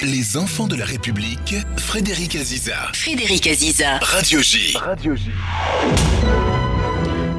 Les enfants de la République, Frédéric Aziza. Frédéric Aziza. Radio J.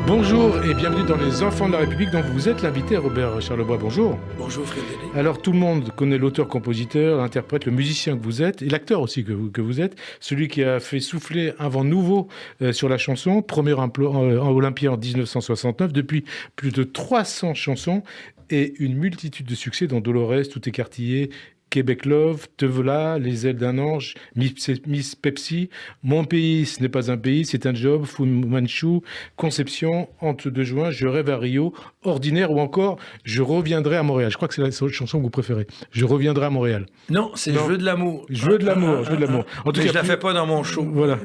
Bonjour et bienvenue dans Les Enfants de la République, dont vous êtes l'invité, Robert Charlebois. Bonjour. Bonjour Frédéric. Alors tout le monde connaît l'auteur-compositeur, l'interprète, le musicien que vous êtes, et l'acteur aussi que vous êtes, celui qui a fait souffler un vent nouveau sur la chanson, premier Olympien en 1969, depuis plus de 300 chansons et une multitude de succès dont Dolores, Tout écartillé, Québec Love, Te voilà, Les ailes d'un ange, Miss Pepsi, Mon pays, ce n'est pas un pays, c'est un job, Fu Manchu, Conception, Hante de juin, Je rêve à Rio, Ordinaire ou encore Je reviendrai à Montréal. Je crois que c'est la chanson que vous préférez. Je reviendrai à Montréal. Non, c'est Je veux de l'amour. Je veux de l'amour, je veux de l'amour. En tout cas, je la fais pas dans mon show. Voilà.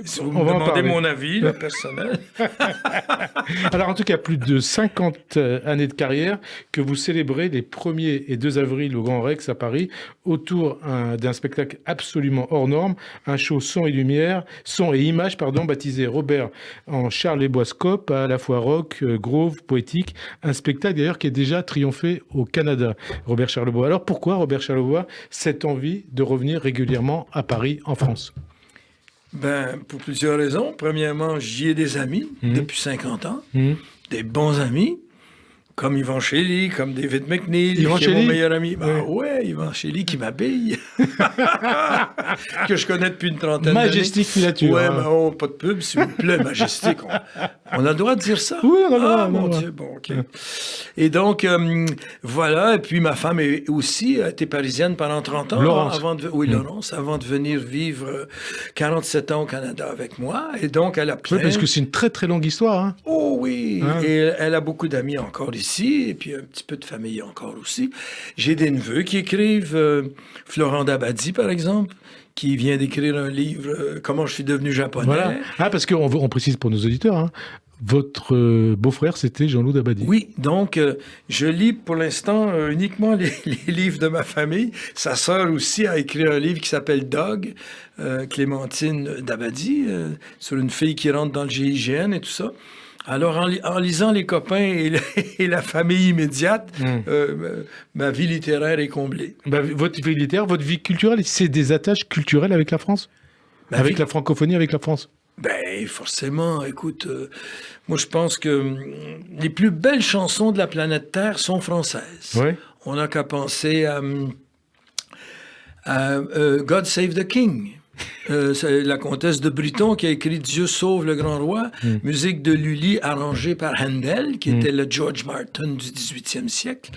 Si vous me demandez mon avis personnel. Alors en tout cas, plus de 50 années de carrière que vous célébrez les 1er et 2 avril au Grand Rex à Paris, autour d'un spectacle absolument hors norme, un show son et images, baptisé Robert en Charleboiscope, à la fois rock, groove, poétique, un spectacle d'ailleurs qui est déjà triomphé au Canada, Robert Charlebois. Alors pourquoi, Robert Charlebois, cette envie de revenir régulièrement à Paris, en France? Pour plusieurs raisons. Premièrement, j'y ai des amis depuis 50 ans, des bons amis, comme Yvan Shelley, comme David McNeil, qui est mon meilleur ami. Yvan Shelley qui m'habille, que je connais depuis une trentaine d'années. Majestic Filature. Ouais, pas de pub, s'il vous plaît, Majestic. On a le droit de dire ça? Oui, on a le droit. Mon Dieu, bon, OK. Et donc, voilà, et puis ma femme est aussi été parisienne pendant 30 ans. Laurence. Laurence, avant de venir vivre 47 ans au Canada avec moi. Et donc, elle a plein... Oui, parce que c'est une très, très longue histoire. Hein. Oh oui! Et elle a beaucoup d'amis encore ici, et puis un petit peu de famille encore aussi. J'ai des neveux qui écrivent, Florent Dabadie, par exemple, qui vient d'écrire un livre, Comment je suis devenu japonais. Voilà. Parce qu'on précise pour nos auditeurs, hein, votre beau-frère, c'était Jean-Loup Dabadie. Oui, donc je lis pour l'instant uniquement les livres de ma famille. Sa sœur aussi a écrit un livre qui s'appelle Dog, Clémentine Dabadie, sur une fille qui rentre dans le GIGN et tout ça. Alors, en lisant les copains et la famille immédiate, ma vie littéraire est comblée. Votre vie littéraire, votre vie culturelle, c'est des attaches culturelles avec la France? Avec la francophonie, avec la France? Forcément, écoute, moi je pense que les plus belles chansons de la planète Terre sont françaises. Oui. On n'a qu'à penser à God Save the King. C'est la comtesse de Britton qui a écrit Dieu sauve le grand roi, musique de Lully arrangée par Handel, qui était le George Martin du 18e siècle.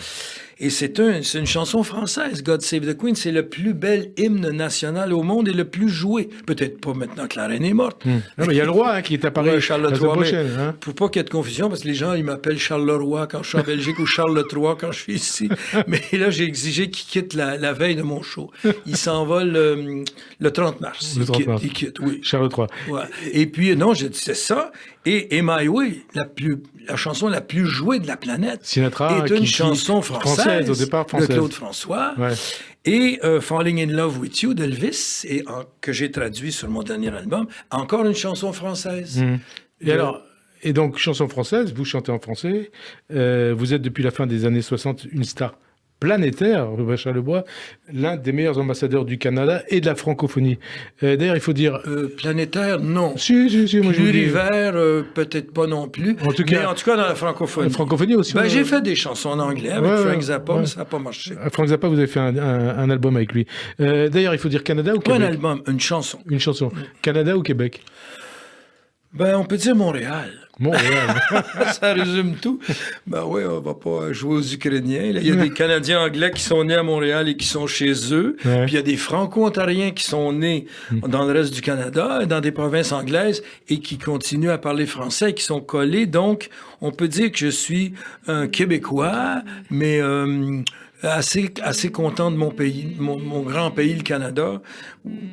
Et c'est une chanson française, God Save the Queen. C'est le plus bel hymne national au monde et le plus joué. Peut-être pas maintenant que la reine est morte. Non, mais il y a le roi qui est à Paris. Charles III. Pour pas qu'il y ait de confusion, parce que les gens, ils m'appellent Charles le Roi quand je suis en Belgique ou Charles III quand je suis ici. Mais là, j'ai exigé qu'il quitte la veille de mon show. Il s'envole le 30 mars. Il quitte, oui. Charles III. Ouais. Et puis, non, je disais ça. Et My Way, la chanson la plus jouée de la planète, Sinatra, est une chanson française au départ, de Claude François. Ouais. Et Falling in Love with You d'Elvis, que j'ai traduit sur mon dernier album, encore une chanson française. Et donc, chanson française, vous chantez en français, vous êtes depuis la fin des années 60 une star planétaire, Robert Charlebois, l'un des meilleurs ambassadeurs du Canada et de la francophonie. D'ailleurs, il faut dire... planétaire, non. Si, moi je Plurivaire, peut-être pas non plus. En tout cas dans la francophonie. La francophonie aussi. J'ai fait des chansons en anglais avec Frank Zappa, mais ça n'a pas marché. Frank Zappa, vous avez fait un album avec lui. D'ailleurs, il faut dire Canada ou Québec? Pas un album, une chanson. Une chanson. Canada ou Québec? On peut dire Montréal. Montréal. Ça résume tout. Oui, on va pas jouer aux Ukrainiens. Il y a des Canadiens anglais qui sont nés à Montréal et qui sont chez eux. Ouais. Puis il y a des Franco-ontariens qui sont nés dans le reste du Canada, dans des provinces anglaises, et qui continuent à parler français, qui sont collés. Donc, on peut dire que je suis un Québécois, mais... assez content de mon pays, mon grand pays, le Canada,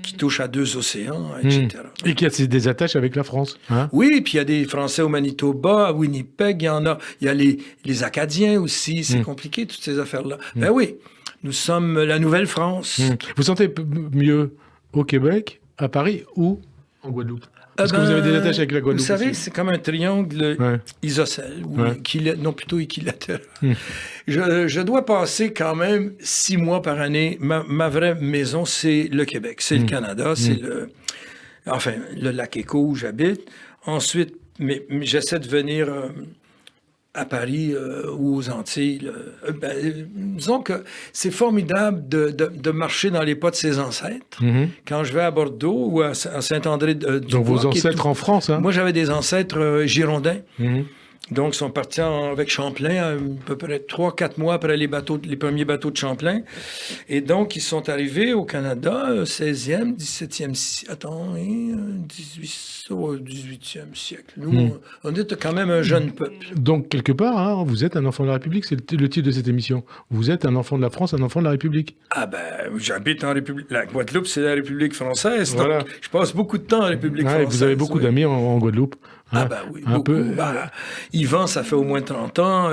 qui touche à 2 océans, etc. Et qui a des attaches avec la France. Hein? Oui, puis il y a des Français au Manitoba, à Winnipeg, il y en a. Il y a les Acadiens aussi, c'est compliqué, toutes ces affaires-là. Oui, nous sommes la Nouvelle-France. Vous sentez mieux au Québec, à Paris ou en Guadeloupe? Est-ce que vous avez des attaches avec la Guadeloupe? Vous savez, aussi? c'est comme un triangle isocèle, ou non, plutôt équilatéral. Je dois passer quand même 6 mois par année. Ma vraie maison, c'est le Québec, c'est le Canada, c'est le lac Éco où j'habite. Ensuite, mais j'essaie de venir à Paris ou aux Antilles. Disons que c'est formidable de marcher dans les pas de ses ancêtres. Quand je vais à Bordeaux ou à Saint-André du Donc vos ancêtres en France, hein? Moi, j'avais des ancêtres girondins. Donc, ils sont partis avec Champlain à peu près 3-4 mois après les premiers bateaux de Champlain. Et donc, ils sont arrivés au Canada, 16e, 17e siècle. Attends, 18e siècle. Nous, on était quand même un jeune peuple. Donc, quelque part, hein, vous êtes un enfant de la République, c'est le titre de cette émission. Vous êtes un enfant de la France, un enfant de la République. Ah ben, j'habite en République. La Guadeloupe, c'est la République française. Voilà. Donc, je passe beaucoup de temps en République française. Vous avez beaucoup d'amis en Guadeloupe. Ah ben oui, beaucoup. Yvan, ça fait au moins 30 ans.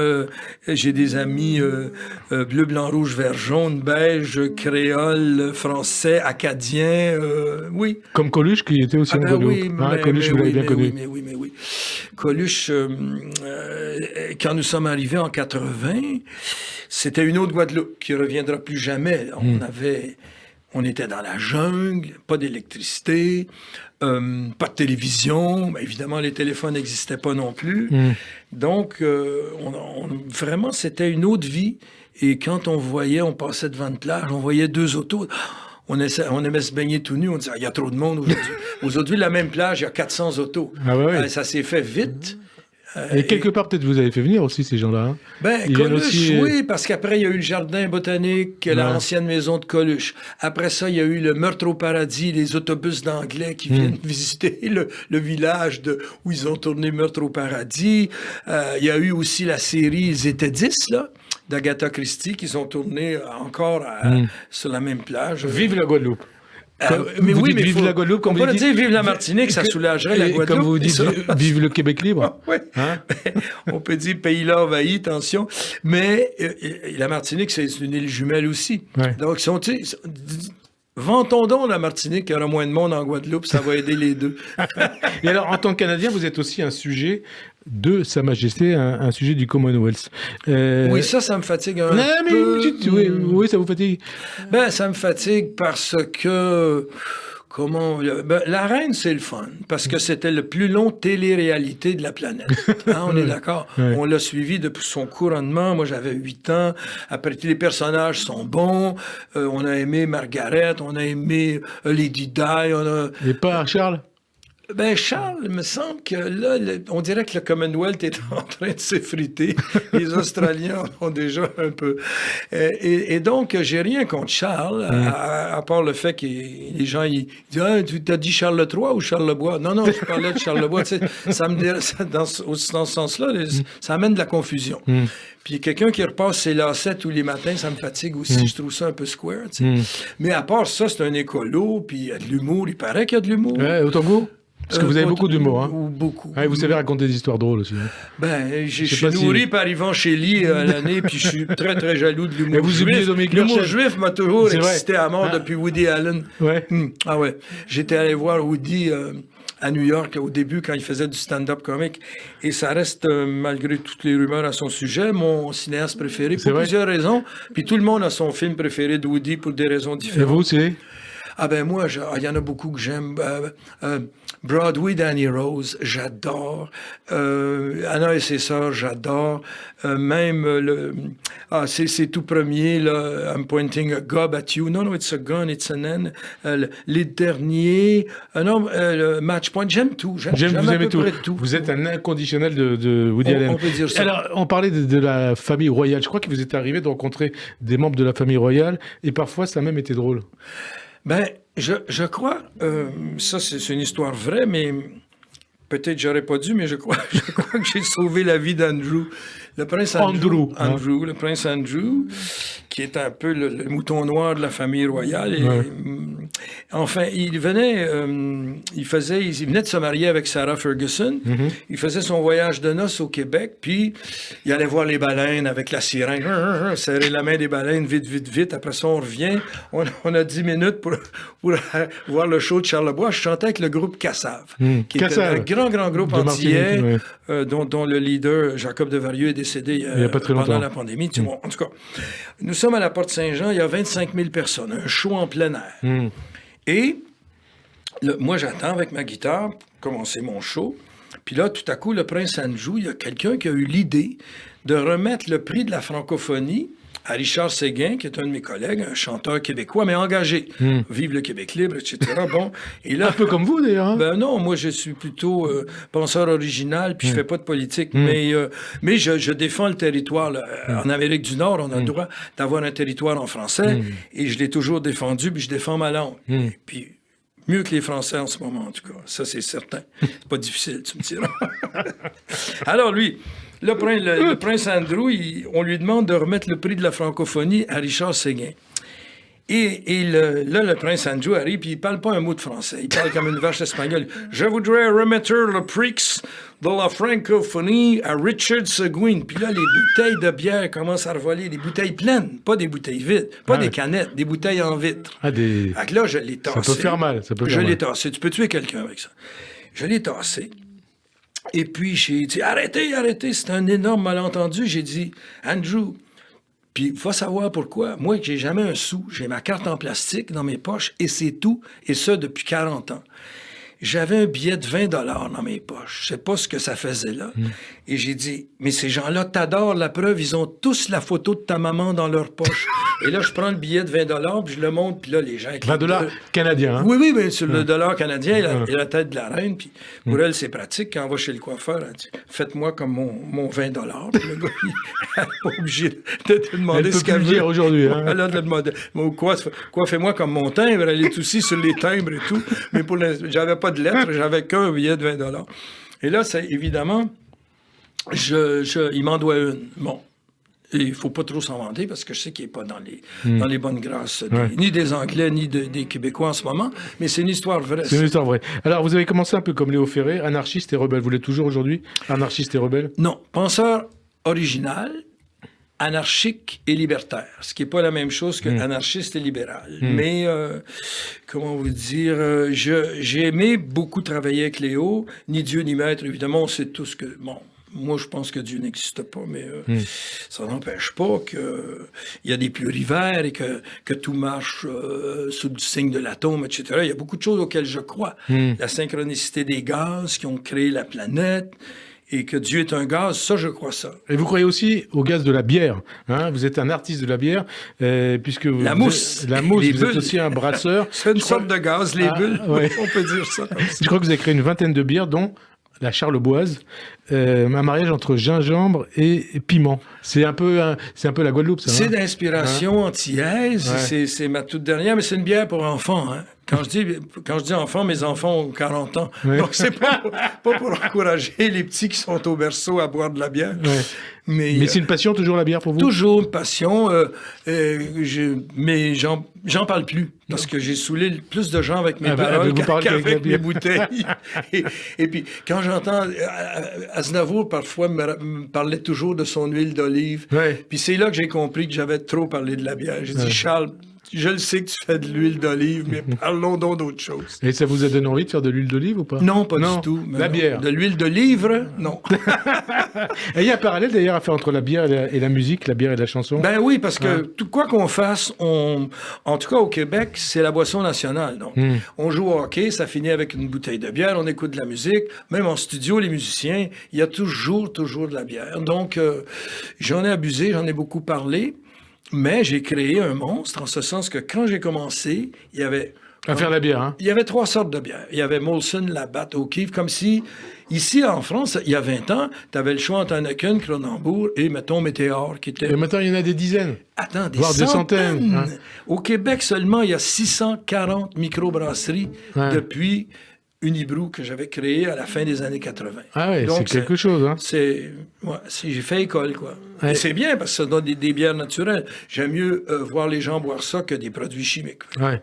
J'ai des amis bleu, blanc, rouge, vert, jaune, beige, créole, français, acadien, oui. Comme Coluche, qui était aussi en Guadeloupe. Oui, Coluche, vous l'avez bien connu. Mais oui. Coluche, quand nous sommes arrivés en 80, c'était une autre Guadeloupe qui ne reviendra plus jamais. On était dans la jungle, pas d'électricité, pas de télévision. Évidemment, les téléphones n'existaient pas non plus. Donc, vraiment, c'était une autre vie. Et quand on passait devant une plage, on voyait 2 autos. On aimait se baigner tout nu. On disait, il y a trop de monde aujourd'hui. Aujourd'hui, la même plage, il y a 400 autos. Ça s'est fait vite. Et quelque part, peut-être vous avez fait venir aussi ces gens-là. Coluche, oui, parce qu'après, il y a eu le jardin botanique, l'ancienne maison de Coluche. Après ça, il y a eu le Meurtre au paradis, les autobus d'anglais qui viennent visiter le village où ils ont tourné Meurtre au paradis. Il y a eu aussi la série Ils étaient 10, là, d'Agatha Christie, qu'ils ont tourné encore sur la même plage. Vive la Guadeloupe! Mais oui, mais vive la Guadeloupe, on pourrait dire vive la Martinique, ça soulagerait la Guadeloupe. Comme vous dites, vive le Québec libre. Oui. Hein? On peut dire pays-là envahi, attention. Mais la Martinique, c'est une île jumelle aussi. Ouais. Donc, vantons donc la Martinique, il y aura moins de monde en Guadeloupe, ça va aider les deux. Et alors, en tant que Canadien, vous êtes aussi un sujet de Sa Majesté, un sujet du Commonwealth. Oui, ça me fatigue un peu. Oui, ça vous fatigue? Ça me fatigue parce que... la reine, c'est le fun, parce que c'était le plus long télé-réalité de la planète. Hein, on est d'accord? On l'a suivi depuis son couronnement. Moi, j'avais 8 ans. Après, les personnages sont bons. On a aimé Margaret, on a aimé Lady Di. Et pas Charles? Charles, il me semble que là, on dirait que le Commonwealth est en train de s'effriter. Les Australiens ont déjà un peu. Et donc, j'ai rien contre Charles, à part le fait que les gens ils disent tu t'as dit Charles III ou Charles le Bois? Non, je parlais de Charles le Bois. Tu sais, ça me dans ce sens-là, ça amène de la confusion. Puis quelqu'un qui repasse ses lacets tous les matins, ça me fatigue aussi. Je trouve ça un peu square. Tu sais. Mais à part ça, c'est un écolo, puis il y a de l'humour. Il paraît qu'il y a de l'humour. Autant que vous? Parce que vous avez beaucoup d'humour, hein? Beaucoup. Vous savez raconter des histoires drôles aussi. Je suis nourri par Yvan Chély à l'année, puis je suis très, très jaloux de l'humour juif. L'humour juif m'a toujours excité à mort depuis Woody Allen. Ouais. J'étais allé voir Woody à New York au début, quand il faisait du stand-up comique. Et ça reste, malgré toutes les rumeurs à son sujet, mon cinéaste préféré, pour plusieurs raisons. Puis tout le monde a son film préféré de Woody pour des raisons différentes. Et vous, c'est? Moi, il y en a beaucoup que j'aime. Broadway, Danny Rose, j'adore. Anna et ses sœurs, j'adore. Même c'est tout premier, là, I'm pointing a gob at you. No, it's a gun, it's an end. Les derniers, le Match Point, j'aime tout. J'aime vous aimez tout. Vous êtes un inconditionnel de Woody Allen. On peut dire ça. Alors, on parlait de la famille royale. Je crois qu'il vous est arrivé de rencontrer des membres de la famille royale, et parfois, ça a même été drôle. Je crois, ça c'est une histoire vraie, mais peut-être j'aurais pas dû, mais je crois que j'ai sauvé la vie d'Andrew. Le prince Andrew. Le prince Andrew. qui est un peu le mouton noir de la famille royale. Et, enfin, il venait de se marier avec Sarah Ferguson. Il faisait son voyage de noces au Québec, puis il allait voir les baleines avec la sirène, serrer la main des baleines, vite, vite, vite. Après ça, on revient. On a 10 minutes pour voir le show de Charlebois. Je chantais avec le groupe Cassave, qui est un grand groupe antillais, dont le leader, Jacob Devarieux, est décédé il y a pas très pendant longtemps. la pandémie. En tout cas, nous sommes à la Porte Saint-Jean, il y a 25 000 personnes, un show en plein air. Et moi, j'attends avec ma guitare pour commencer mon show. Puis là, tout à coup, le Prince Andrew, il y a quelqu'un qui a eu l'idée de remettre le prix de la francophonie à Richard Séguin, qui est un de mes collègues, un chanteur québécois, mais engagé. Vive le Québec libre, etc. Bon, et là, un peu comme vous, d'ailleurs. Hein? Ben non, moi, je suis plutôt penseur original, puis je fais pas de politique. Mais je défends le territoire. Là. En Amérique du Nord, on a le droit d'avoir un territoire en français, et je l'ai toujours défendu, puis je défends ma langue. Et puis, mieux que les Français en ce moment, en tout cas. Ça, c'est certain. C'est pas difficile, tu me diras. Alors, lui... Le Prince Andrew, on lui demande de remettre le prix de la francophonie à Richard Séguin. Et le Prince Andrew arrive, puis il parle pas un mot de français. Il parle comme une vache espagnole. « Je voudrais remettre le prix de la francophonie à Richard Séguin. » Puis là, les bouteilles de bière commencent à revoler. Des bouteilles pleines, pas des bouteilles vides, pas des canettes, des bouteilles en vitre. Donc là, je l'ai tassé. Ça peut faire mal. Je l'ai tassé. Tu peux tuer quelqu'un avec ça. Je l'ai tassé. Et puis, j'ai dit, arrêtez, c'est un énorme malentendu. J'ai dit, Andrew, puis il faut savoir pourquoi. Moi, j'ai jamais un sou. J'ai ma carte en plastique dans mes poches et c'est tout. Et ça, depuis 40 ans. J'avais un billet de 20 $ dans mes poches. Je sais pas ce que ça faisait là. Et j'ai dit, mais ces gens-là t'adorent. La preuve, ils ont tous la photo de ta maman dans leur poche. Et là, je prends le billet de 20 $, puis je le montre, puis là, les gens... 20 $ canadiens, hein? Oui, mais sur le dollar canadien et la tête de la reine, puis pour elle, c'est pratique. Quand on va chez le coiffeur, elle dit, faites-moi comme mon 20 $. Puis le gars, elle n'est pas obligé de te demander ce qu'elle veut. Dire aujourd'hui, hein? Elle a de demander, coiffez-moi comme mon timbre. Elle est aussi sur les timbres et tout. Mais j'avais pas de lettres, j'avais qu'un billet de 20 $. Et là, c'est évidemment, il m'en doit une. Bon. Et il ne faut pas trop s'en vanter parce que je sais qu'il n'est pas dans les bonnes grâces ni des Anglais ni des Québécois en ce moment, mais c'est une histoire vraie. C'est une histoire vraie. Alors, vous avez commencé un peu comme Léo Ferré, anarchiste et rebelle. Vous l'êtes toujours aujourd'hui, anarchiste et rebelle? Non, penseur original, anarchique et libertaire, ce qui n'est pas la même chose que anarchiste et libéral. Mais, comment vous dire, j'ai aimé beaucoup travailler avec Léo, ni Dieu ni maître, évidemment, on sait tous que... Bon, moi, je pense que Dieu n'existe pas, mais ça n'empêche pas qu'il y a des plurivers et que tout marche sous le signe de l'atome, etc. Il y a beaucoup de choses auxquelles je crois. La synchronicité des gaz qui ont créé la planète et que Dieu est un gaz, ça, je crois ça. Et vous croyez aussi au gaz de la bière, hein? Vous êtes un artiste de la bière, puisque vous... La mousse. La mousse, les vous bulles. Êtes aussi un brasseur. C'est une sorte de gaz, les bulles. Ouais. On peut dire ça comme ça. Je crois que vous avez créé une vingtaine de bières, dont la Charleboise, un mariage entre gingembre et piment. C'est un peu la Guadeloupe, ça. C'est d'inspiration antillaise. C'est ma toute dernière, mais c'est une bière pour enfants. Hein. Quand je dis enfants, mes enfants ont 40 ans. Ouais. Donc, c'est pas pour encourager les petits qui sont au berceau à boire de la bière. Ouais. Mais c'est une passion, toujours, la bière, pour vous? Toujours une passion. Mais j'en parle plus. Parce que j'ai saoulé plus de gens avec mes paroles qu'avec mes bouteilles. et puis, quand j'entends... Aznavour, parfois, me parlait toujours de son huile d'olive. Ouais. Puis c'est là que j'ai compris que j'avais trop parlé de la bière. J'ai dit, Charles... Je le sais que tu fais de l'huile d'olive, mais parlons donc d'autre chose. Et ça vous a donné envie de faire de l'huile d'olive ou pas? Non, pas du tout. La bière. De l'huile de livre, non. Et il y a un parallèle d'ailleurs à faire entre la bière et la musique, la bière et la chanson? Ben oui, parce que tout quoi qu'on fasse, en tout cas au Québec, c'est la boisson nationale. Donc, on joue au hockey, ça finit avec une bouteille de bière, on écoute de la musique. Même en studio, les musiciens, il y a toujours de la bière. Donc, j'en ai abusé, j'en ai beaucoup parlé. Mais j'ai créé un monstre en ce sens que quand j'ai commencé, il y avait... À faire la bière, hein? Il y avait 3 sortes de bières. Il y avait Molson, Labatt, O'Keeffe, comme si, ici en France, il y a 20 ans, tu avais le choix entre Heineken, Kronenbourg et, mettons, Météor, qui était... Et maintenant, il y en a des dizaines. Attends, voire des centaines. Hein? Au Québec seulement, il y a 640 microbrasseries depuis Unibrew que j'avais créé à la fin des années 80. Ah ouais, Donc, c'est quelque chose, hein? J'ai fait école, quoi. Ouais. Et c'est bien parce que ça donne des bières naturelles. J'aime mieux voir les gens boire ça que des produits chimiques. Ouais.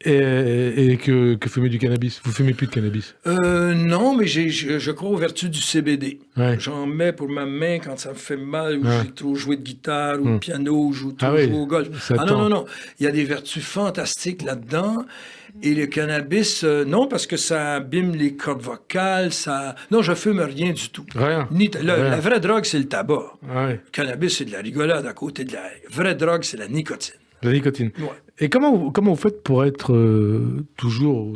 Et que fumer du cannabis. Vous fumez plus de cannabis? Non, mais je crois aux vertus du CBD. Ouais. J'en mets pour ma main quand ça me fait mal, ou Ouais. j'ai trop joué de guitare, ou de piano, ou j'ai trop oui, joué au golf. ça tend. Non. Il y a des vertus fantastiques là-dedans. Et le cannabis, non, parce que ça abîme les cordes vocales, ça... Non, je fume rien du tout. Rien. Rien. La vraie drogue, c'est le tabac. Ouais. Le cannabis, c'est de la rigolade à côté de la vraie drogue, c'est la nicotine. La nicotine. Ouais. Et comment vous faites pour être toujours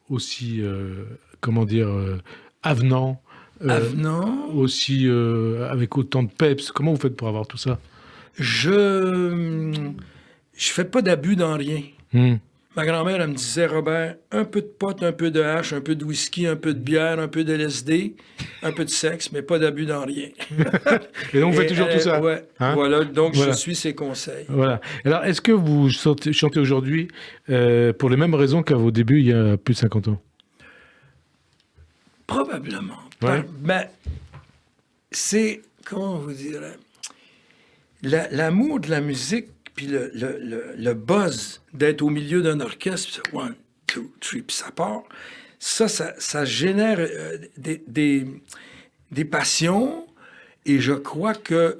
aussi comment dire, avenant, Avenant. aussi avec autant de peps? Comment vous faites pour avoir tout ça? Je fais pas d'abus dans rien. Ma grand-mère, elle me disait, Robert, un peu de pot, un peu de hache, un peu de whisky, un peu de bière, un peu de LSD, un peu de sexe, mais pas d'abus dans rien. Et donc, vous faites toujours tout ça? Ouais, hein? Voilà, donc Voilà. je suis ses conseils. Voilà. Alors, est-ce que vous chantez aujourd'hui pour les mêmes raisons qu'à vos débuts, il y a plus de 50 ans? Probablement. Ouais. Ben, c'est, comment vous dire, l'amour de la musique, puis le buzz d'être au milieu d'un orchestre, puis one, two, three, puis ça part, ça génère des passions, et je crois que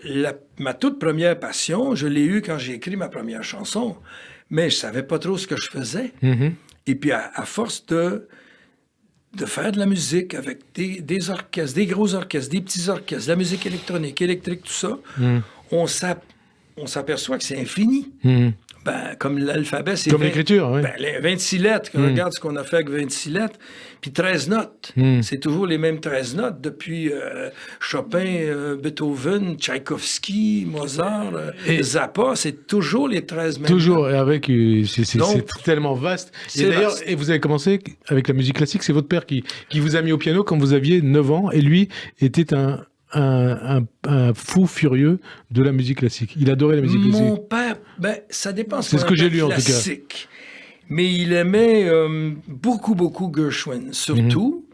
ma toute première passion, je l'ai eue quand j'ai écrit ma première chanson, mais je savais pas trop ce que je faisais. Mm-hmm. Et puis, à force de faire de la musique avec des orchestres, des gros orchestres, des petits orchestres, de la musique électronique, électrique, tout ça, on s'aperçoit que c'est infini. Ben, comme l'alphabet, c'est... Comme l'écriture, oui. Ben, les 26 lettres. Regarde ce qu'on a fait avec 26 lettres. Puis 13 notes. C'est toujours les mêmes 13 notes depuis Chopin, Beethoven, Tchaïkovski, Mozart, Zappa. C'est toujours les 13 mêmes Toujours, notes. et avec... c'est tellement vaste. Et d'ailleurs, vaste. et vous avez commencé avec la musique classique, c'est votre père qui vous a mis au piano quand vous aviez 9 ans, et lui était un fou furieux de la musique classique. Il adorait la musique classique. Mon père, ben, ça dépend. C'est ce que j'ai lu, en tout cas. Classique. Mais il aimait beaucoup Gershwin, surtout.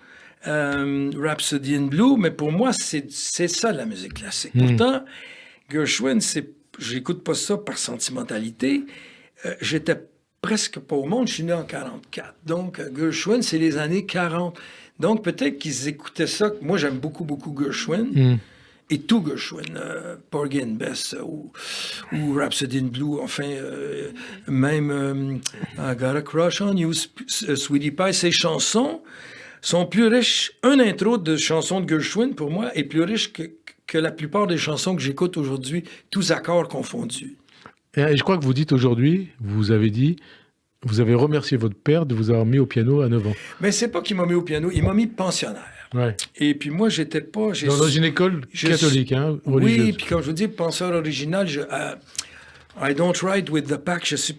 Rhapsody in Blue, mais pour moi, c'est ça la musique classique. Pourtant, Gershwin, j'écoute pas ça par sentimentalité. J'étais presque pas au monde, je suis né en 44. Donc, Gershwin, c'est les années 40. Donc, peut-être qu'ils écoutaient ça. Moi, j'aime beaucoup Gershwin. Et tout Gershwin, Porgy and Bess ou Rhapsody in Blue, enfin, même I Got a Crush on You, Sweetie Pie, ces chansons sont plus riches. Un intro de chansons de Gershwin, pour moi, est plus riche que la plupart des chansons que j'écoute aujourd'hui, tous accords confondus. Et je crois que vous dites aujourd'hui, vous avez remercié votre père de vous avoir mis au piano à 9 ans. Mais c'est pas qu'il m'a mis au piano, il m'a mis pensionnaire. Ouais. Et puis moi, j'étais pas... Dans une école catholique, hein, religieuse. Oui, puis comme je vous dis, penseur original, I don't ride with the pack. Je suis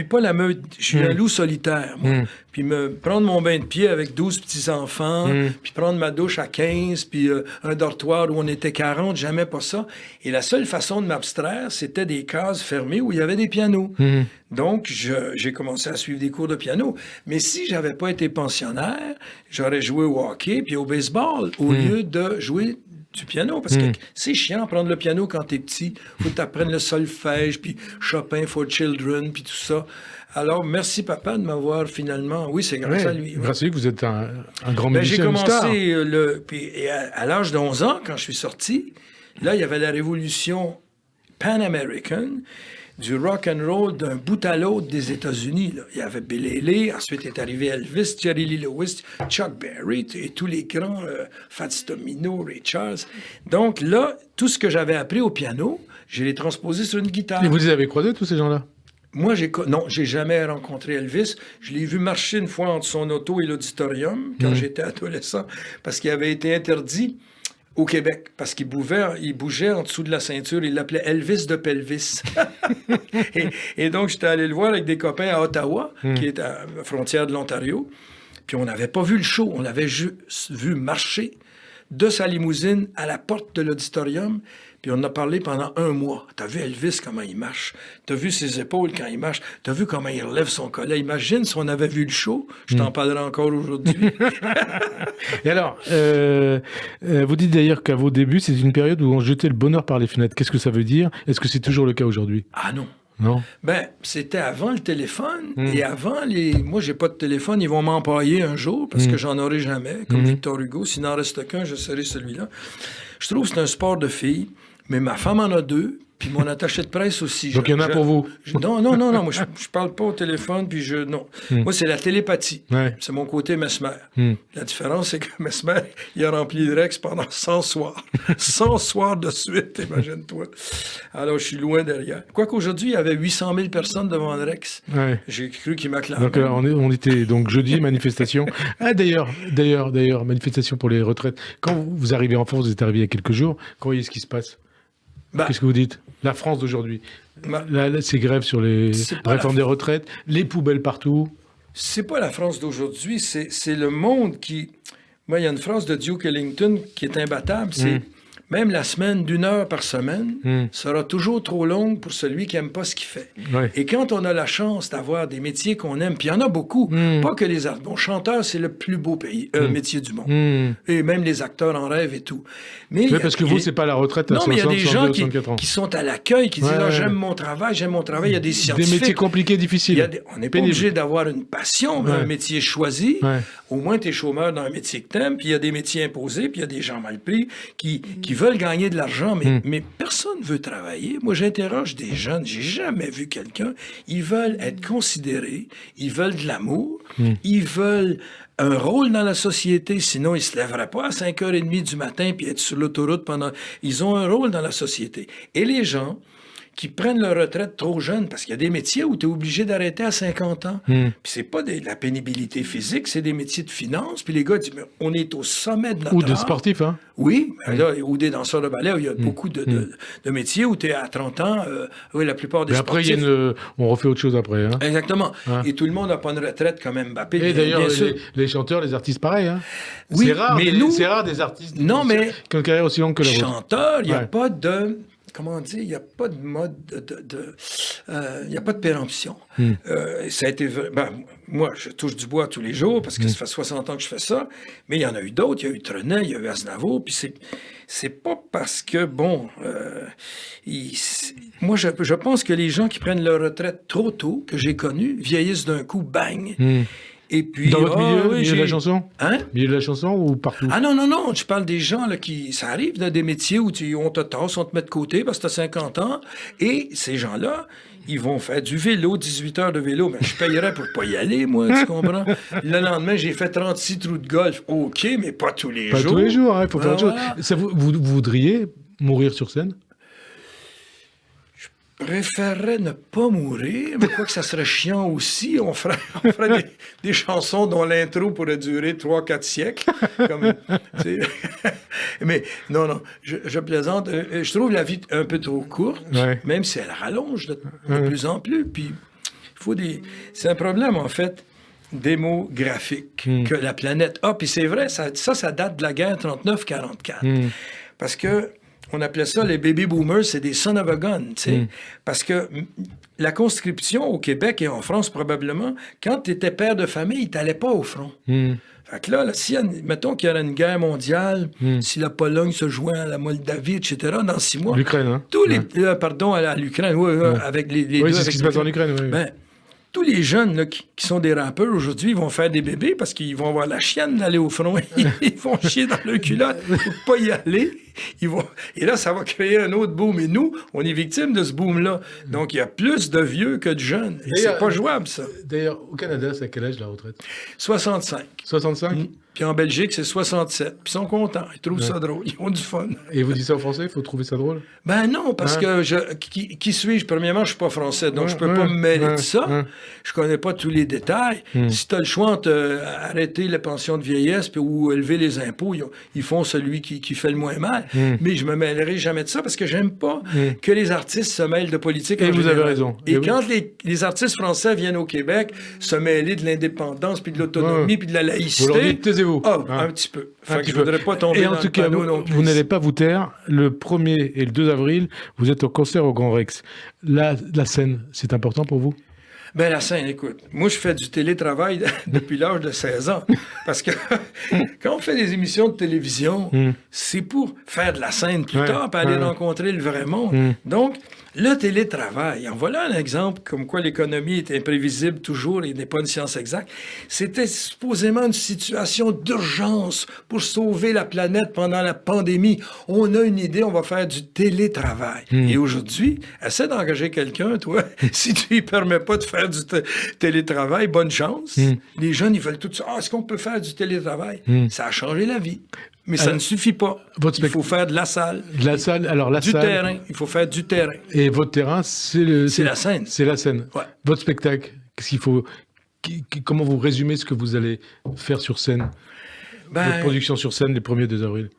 pas la meute. Je suis un loup solitaire, moi. Puis prendre mon bain de pied avec 12 petits-enfants, puis prendre ma douche à 15, puis un dortoir où on était 40, jamais pas ça. Et la seule façon de m'abstraire, c'était des cases fermées où il y avait des pianos. Donc, j'ai commencé à suivre des cours de piano. Mais si j'avais pas été pensionnaire, j'aurais joué au hockey puis au baseball au lieu de jouer du piano, parce que c'est chiant prendre le piano quand t'es petit. Faut que t'apprennes le solfège, puis Chopin for Children, puis tout ça. Alors, merci papa de m'avoir finalement... Oui, c'est grâce à lui. Grâce à lui que vous êtes un grand Ben, musicien, j'ai une star. commencé, puis à l'âge de 11 ans, quand je suis sorti, là, il y avait la révolution pan-américaine du rock and roll d'un bout à l'autre des États-Unis. Là. Il y avait Bill Haley, ensuite est arrivé Elvis, Jerry Lee Lewis, Chuck Berry et tous les grands, Fats Domino, Ray Charles. Donc là, tout ce que j'avais appris au piano, je l'ai transposé sur une guitare. Et vous les avez croisés, tous ces gens-là? Moi, j'ai jamais rencontré Elvis. Je l'ai vu marcher une fois entre son auto et l'auditorium quand j'étais adolescent, parce qu'il avait été interdit au Québec, parce qu'il bougeait en dessous de la ceinture. Il l'appelait Elvis de Pelvis. et donc, j'étais allé le voir avec des copains à Ottawa, qui est à la frontière de l'Ontario. Puis on n'avait pas vu le show. On l'avait juste vu marcher de sa limousine à la porte de l'auditorium. puis on en a parlé pendant 1 mois. T'as vu Elvis, comment il marche? T'as vu ses épaules quand il marche? T'as vu comment il relève son collet? Imagine si on avait vu le show. Je t'en parlerai encore aujourd'hui. Et alors, vous dites d'ailleurs qu'à vos débuts, c'est une période où on jetait le bonheur par les fenêtres. Qu'est-ce que ça veut dire? Est-ce que c'est toujours le cas aujourd'hui? Ah non. Non. Ben, c'était avant le téléphone et avant les... Moi, j'ai pas de téléphone, ils vont m'empailler un jour parce que j'en aurai jamais, comme Victor Hugo. S'il n'en reste qu'un, je serai celui-là. Je trouve que c'est un sport de filles, mais ma femme en a 2, puis mon attaché de presse aussi. Donc il y en a pour vous? Non, moi, je parle pas au téléphone, puis non. Moi, c'est la télépathie. Ouais. C'est mon côté Mesmer. La différence, c'est que Mesmer, il a rempli le Rex pendant 100 soirs. 100 soirs de suite, imagine-toi. Alors, je suis loin derrière. Quoiqu'aujourd'hui, il y avait 800 000 personnes devant le Rex. Ouais. J'ai cru qu'il m'acclamait. Donc on était donc jeudi, manifestation. Ah, d'ailleurs, manifestation pour les retraites. Quand vous arrivez en France, vous êtes arrivé il y a quelques jours, comment est-ce qui se passe? Qu'est-ce que vous dites? La France d'aujourd'hui, ces grèves sur les réformes des retraites, les poubelles partout. C'est pas la France d'aujourd'hui, c'est le monde qui... Moi, il y a une phrase de Duke Ellington qui est imbattable, c'est même la semaine d'1 heure par semaine sera toujours trop longue pour celui qui n'aime pas ce qu'il fait. Ouais. Et quand on a la chance d'avoir des métiers qu'on aime, puis il y en a beaucoup, pas que les artistes. Bon, chanteur, c'est le plus beau métier du monde. Et même les acteurs en rêvent et tout. Mais parce que vous, c'est pas la retraite à 60, non, mais il y a des gens 64 ans. qui sont à l'accueil, qui disent j'aime mon travail. Il y a des scientifiques. Des métiers compliqués, difficiles. On n'est pas obligé d'avoir une passion, un métier choisi. Ouais. Au moins, tu es chômeur dans un métier que tu aimes, puis il y a des métiers imposés, puis il y a des gens mal pris qui veulent gagner de l'argent, mais personne ne veut travailler. Moi, j'interroge des jeunes, j'ai jamais vu quelqu'un. Ils veulent être considérés, ils veulent de l'amour, ils veulent un rôle dans la société, sinon ils ne se lèveraient pas à 5h30 du matin puis être sur l'autoroute pendant... Ils ont un rôle dans la société. Et les gens qui prennent leur retraite trop jeunes, parce qu'il y a des métiers où tu es obligé d'arrêter à 50 ans. Puis c'est pas de la pénibilité physique, c'est des métiers de finance. Puis les gars disent, mais on est au sommet de notre Ou de sportifs, hein? Oui, là, ou des danseurs de ballet, où il y a beaucoup de métiers où tu es à 30 ans, oui, la plupart des sportifs... Après, on refait autre chose après. Hein? Exactement. Hein? Et tout le monde n'a pas une retraite comme Mbappé. Et d'ailleurs, les chanteurs, les artistes, pareil. Hein? Oui, c'est rare, c'est rare des artistes qui ont une carrière aussi longue que la vôtre. Chanteurs, il n'y a pas de... Comment dire, il n'y a pas de mode il n'y a pas de péremption. Ça a été... moi, je touche du bois tous les jours parce que ça fait 60 ans que je fais ça, mais il y en a eu d'autres. Il y a eu Trenet, il y a eu Aznavour, puis c'est pas parce que, moi, je pense que les gens qui prennent leur retraite trop tôt, que j'ai connus, vieillissent d'un coup, bang! Et puis, dans votre milieu de la chanson? Hein? Milieu de la chanson ou partout? Ah non, je parle des gens là, ça arrive dans des métiers où on te tasse, on te met de côté parce que tu as 50 ans, et ces gens-là, ils vont faire du vélo, 18 heures de vélo, mais je payerais pour pas y aller, moi, tu comprends? Le lendemain, j'ai fait 36 trous de golf. OK, mais pas tous les jours. Pas tous les jours, il faut faire autre chose. Vous voudriez mourir sur scène? Je préférerais ne pas mourir, mais quoi que ça serait chiant aussi. On ferait des chansons dont l'intro pourrait durer 3-4 siècles. Mais non, je plaisante. Je trouve la vie un peu trop courte, même si elle rallonge de plus en plus. Puis, c'est un problème, en fait, démographique que la planète a. Puis c'est vrai, ça date de la guerre 39-44. Parce que on appelait ça les baby boomers, c'est des son of a gun, tu sais. Parce que la conscription au Québec et en France, probablement, quand tu étais père de famille, tu n'allais pas au front. Fait que là, mettons qu'il y aurait une guerre mondiale, si la Pologne se joint à la Moldavie, etc., dans 6 mois... L'Ukraine, hein? Pardon, à l'Ukraine, avec les deux... Oui, c'est ce qui se passe en Ukraine, oui. Tous les jeunes là, qui sont des rappeurs aujourd'hui, ils vont faire des bébés parce qu'ils vont avoir la chienne d'aller au front. Ils vont chier dans leur culotte pour pas y aller. Et là, ça va créer un autre boom. Et nous, on est victimes de ce boom-là. Donc, il y a plus de vieux que de jeunes. Et c'est pas jouable, ça. D'ailleurs, au Canada, c'est à quel âge la retraite? 65. 65? Puis en Belgique, c'est 67. Puis ils sont contents. Ils trouvent ça drôle. Ils ont du fun. Et vous dites ça en français? Il faut trouver ça drôle? Ben non, parce que qui suis-je? Premièrement, je suis pas français, donc je peux pas me mêler de ça. Je connais pas tous les détails. Si tu as le choix entre arrêter la pension de vieillesse ou élever les impôts, ils font celui qui fait le moins mal. nationale, mais je me mêlerai jamais de ça parce que j'aime pas que les artistes se mêlent de politique. Et vous avez raison. Et quand les artistes français viennent au Québec se mêler de l'indépendance, puis de l'autonomie, puis de la laïcité... Vous leur dites, taisez-vous. Un petit peu. Je voudrais pas tomber dans le panneau non plus. Vous n'allez pas vous taire. Le 1er et le 2 avril, vous êtes au concert au Grand Rex. La scène, c'est important pour vous? Ben la scène, écoute, moi je fais du télétravail depuis l'âge de 16 ans. Parce que quand on fait des émissions de télévision, c'est pour faire de la scène plus tard, puis aller rencontrer le vrai monde. Donc, le télétravail, en voilà un exemple comme quoi l'économie est imprévisible toujours et n'est pas une science exacte. C'était supposément une situation d'urgence pour sauver la planète pendant la pandémie. On a une idée, on va faire du télétravail. Et aujourd'hui, essaie d'engager quelqu'un, toi, si tu lui permets pas de faire du télétravail, bonne chance. Les jeunes, ils veulent tout ça. Est-ce qu'on peut faire du télétravail? Ça a changé la vie. Mais ça ne suffit pas. Il faut faire de la salle. De la salle, alors la du salle... terrain. Il faut faire du terrain. Et votre terrain, c'est la scène. C'est la scène. Ouais. Votre spectacle, qu'est-ce qu'il faut... Comment vous résumez ce que vous allez faire sur scène? Votre production sur scène les 1er et 2 avril.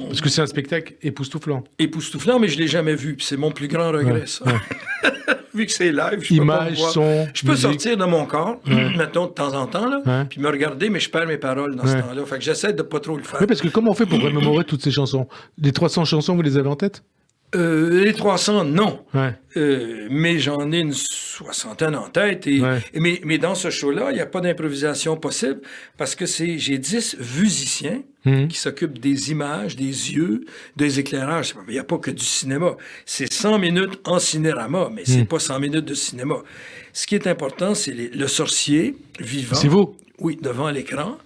Parce que c'est un spectacle époustouflant. Époustouflant, mais je ne l'ai jamais vu. C'est mon plus grand regret, ça. Vu que c'est live, je Images, peux pas son, je peux sortir de mon corps, mettons, de temps en temps, là, puis me regarder, mais je perds mes paroles dans ce temps-là. Fait que j'essaie de pas trop le faire. Oui, parce que comment on fait pour remémorer toutes ces chansons? Les 300 chansons, vous les avez en tête? Les 300, non. Ouais. Mais j'en ai une soixantaine en tête. Mais dans ce show-là, il n'y a pas d'improvisation possible parce que j'ai 10 musiciens qui s'occupent des images, des yeux, des éclairages. Il n'y a pas que du cinéma. C'est 100 minutes en cinérama, mais c'est pas 100 minutes de cinéma. Ce qui est important, c'est le sorcier vivant. C'est vous? Oui, devant l'écran,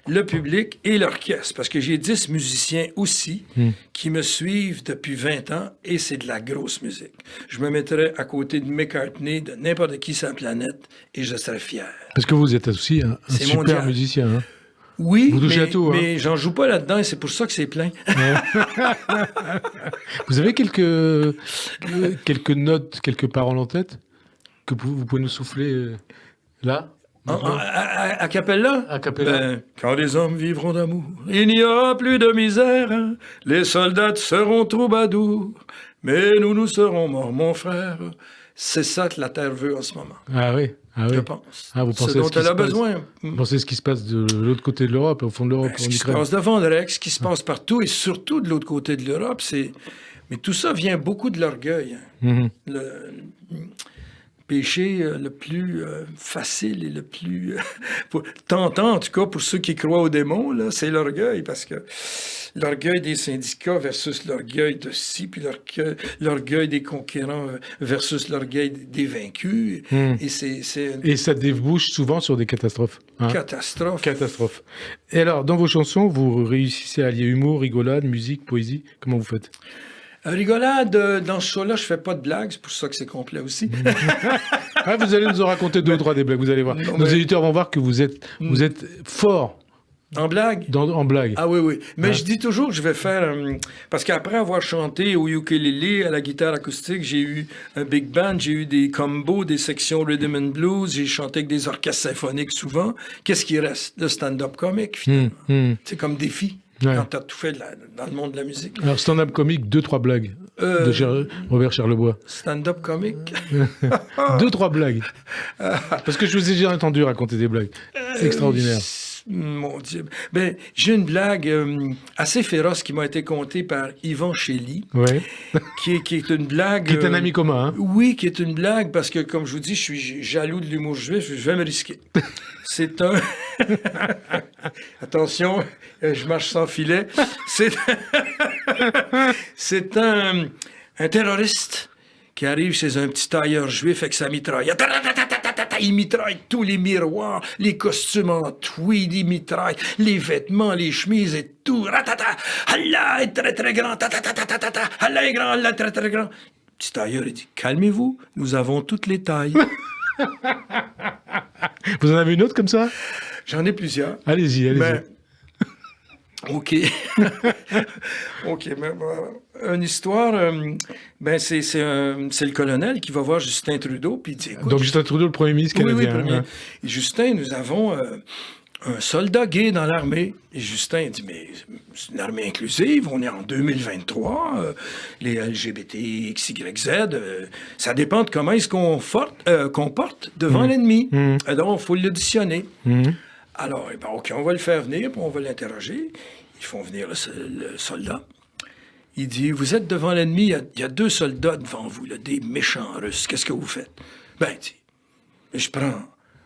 le public et l'orchestre. Parce que j'ai 10 musiciens aussi qui me suivent depuis 20 ans et c'est de la grosse musique. Je me mettrais à côté de McCartney, de n'importe qui sur la planète et je serais fier. Parce que vous êtes aussi un super mondial. Musicien. Hein? Oui, vous touchez à tout, mais j'en joue pas là-dedans et c'est pour ça que c'est plein. Vous avez quelques notes, quelques paroles en tête que vous pouvez nous souffler là? À Capella? À Capella. Quand les hommes vivront d'amour, il n'y aura plus de misère. Les soldats seront troubadours, mais nous serons morts, mon frère. C'est ça que la Terre veut en ce moment. Ah oui, je pense. Vous pensez ce dont elle a besoin. Vous pensez ce qui se passe de l'autre côté de l'Europe, au fond de l'Europe, en ce qui Ukraine. se passe devant Rex, ce qui se passe partout, et surtout de l'autre côté de l'Europe, c'est... Mais tout ça vient beaucoup de l'orgueil. Le péché le plus facile et le plus tentant, en tout cas pour ceux qui croient aux démons, là, c'est l'orgueil, parce que l'orgueil des syndicats versus l'orgueil de ci, puis l'orgueil des conquérants versus l'orgueil des vaincus. Et ça débouche souvent sur des catastrophes. Hein? Catastrophe. Et alors, dans vos chansons, vous réussissez à allier humour, rigolade, musique, poésie. Comment vous faites? Rigolade, dans ce show-là, je fais pas de blagues, c'est pour ça que c'est complet aussi. Vous allez nous en raconter 2 ou 3 des blagues, vous allez voir. Nos éditeurs vont voir que vous êtes fort. En blague? En blague. Ah oui. Mais je dis toujours que je vais faire... parce qu'après avoir chanté au ukulélé, à la guitare acoustique, j'ai eu un big band, j'ai eu des combos, des sections rhythm and blues, j'ai chanté avec des orchestres symphoniques souvent. Qu'est-ce qui reste? Le stand-up comique, finalement. C'est comme défi. Quand tu as tout fait dans le monde de la musique. Alors, stand-up comique, 2-3 blagues de Robert Charlebois. Stand-up comique 2-3 blagues. Parce que je vous ai déjà entendu raconter des blagues. C'est extraordinaire. Mon Dieu. J'ai une blague assez féroce qui m'a été contée par Yvan Chély. Ouais. qui est une blague... Qui est un ami commun, hein? Oui, qui est une blague parce que, comme je vous dis, je suis jaloux de l'humour juif, je vais me risquer. C'est un... Attention, je marche sans filet. C'est un terroriste qui arrive chez un petit tailleur juif avec sa mitraille. Il mitraille tous les miroirs, les costumes en tweed, il mitraille les vêtements, les chemises et tout. Allah est très très grand. Allah est grand, Allah est très très grand. Le petit tailleur, il dit, calmez-vous, nous avons toutes les tailles. Vous en avez une autre comme ça? J'en ai plusieurs. Allez-y. OK. Une histoire, c'est le colonel qui va voir Justin Trudeau, puis il dit... Écoute, donc Justin Trudeau, le premier ministre canadien. Oui, premier. Et Justin, nous avons un soldat gay dans l'armée. Et Justin dit, mais c'est une armée inclusive, on est en 2023, les LGBT, XYZ, ça dépend de comment est-ce qu'on comporte devant l'ennemi. Donc, il faut l'auditionner. Alors, eh ben, OK, on va le faire venir, puis on va l'interroger. Ils font venir le soldat. Il dit, vous êtes devant l'ennemi, il y a 2 soldats devant vous, là, des méchants Russes. Qu'est-ce que vous faites? Ben, il dit, je prends